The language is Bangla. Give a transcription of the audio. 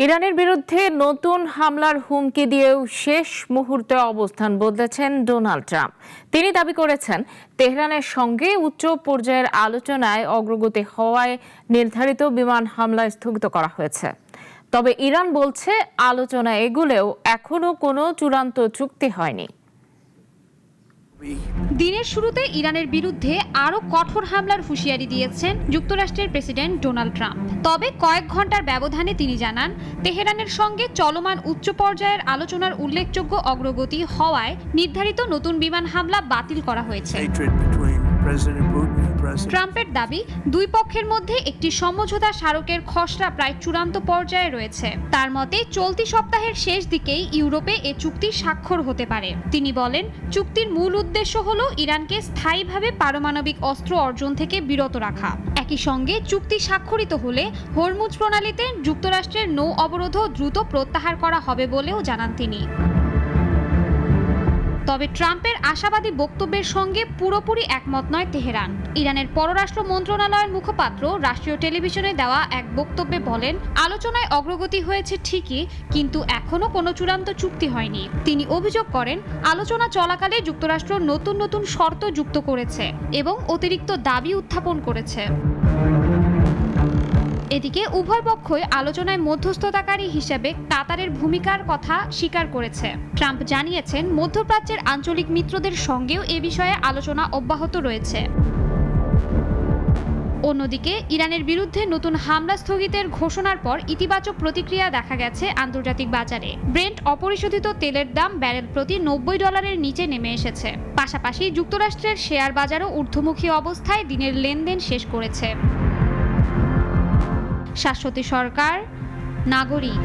ইরানের বিরুদ্ধে নতুন হামলার হুমকি দিয়েও শেষ মুহূর্তে অবস্থান বদলেছেন ডোনাল্ড ট্রাম্প। তিনি দাবি করেছেন, তেহরানের সঙ্গে উচ্চ পর্যায়ের আলোচনায় অগ্রগতি হওয়ায় নির্ধারিত বিমান হামলা স্থগিত করা হয়েছে। তবে ইরান বলছে, আলোচনা এগুলেও এখনো কোনো চূড়ান্ত চুক্তি হয়নি। দিনের শুরুতে ইরানের বিরুদ্ধে আরও কঠোর হামলার হুঁশিয়ারি দিয়েছেন যুক্তরাষ্ট্রের প্রেসিডেন্ট ডোনাল্ড ট্রাম্প। তবে কয়েক ঘন্টার ব্যবধানে তিনি জানান, তেহরানের সঙ্গে চলমান উচ্চ পর্যায়ের আলোচনার উল্লেখযোগ্য অগ্রগতি হওয়ায় নির্ধারিত নতুন বিমান হামলা বাতিল করা হয়েছে। ট্রাম্পের দাবি, দুই পক্ষের মধ্যে একটি সমঝোতা স্মারকের খসড়া প্রায় চূড়ান্ত পর্যায়ে রয়েছে। তার মতে চলতি সপ্তাহের শেষ দিকেই ইউরোপে এ চুক্তির স্বাক্ষর হতে পারে। তিনি বলেন, চুক্তির মূল উদ্দেশ্য হল ইরানকে স্থায়ীভাবে পারমাণবিক অস্ত্র অর্জন থেকে বিরত রাখা। একই সঙ্গে চুক্তি স্বাক্ষরিত হলে হরমুজ প্রণালীতে যুক্তরাষ্ট্রের নৌ অবরোধও দ্রুত প্রত্যাহার করা হবে বলেও জানান তিনি। তবে ট্রাম্পের আশাবাদী বক্তব্যের সঙ্গে পুরোপুরি একমত নয় তেহরান। ইরানের পররাষ্ট্র মন্ত্রণালয়ের মুখপাত্র রাষ্ট্রীয় টেলিভিশনে দেওয়া এক বক্তব্যে বলেন, আলোচনায় অগ্রগতি হয়েছে ঠিকই, কিন্তু এখনো কোনো চূড়ান্ত চুক্তি হয়নি। তিনি অভিযোগ করেন, আলোচনা চলাকালে যুক্তরাষ্ট্র নতুন নতুন শর্ত যুক্ত করেছে এবং অতিরিক্ত দাবি উত্থাপন করেছে। এদিকে উভয় পক্ষই আলোচনায় মধ্যস্থতাকারী হিসেবে কাতারের ভূমিকার কথা স্বীকার করেছে। ট্রাম্প জানিয়েছেন, মধ্যপ্রাচ্যের আঞ্চলিক মিত্রদের সঙ্গেও এ বিষয়ে আলোচনা অব্যাহত রয়েছে। অন্যদিকে ইরানের বিরুদ্ধে নতুন হামলা স্থগিতের ঘোষণার পর ইতিবাচক প্রতিক্রিয়া দেখা গেছে আন্তর্জাতিক বাজারে। ব্রেন্ট অপরিশোধিত তেলের দাম ব্যারেল প্রতি $90 নিচে নেমে এসেছে। পাশাপাশি যুক্তরাষ্ট্রের শেয়ার বাজারও ঊর্ধ্বমুখী অবস্থায় দিনের লেনদেন শেষ করেছে। শাশ্বতী সরকার, নাগরিক।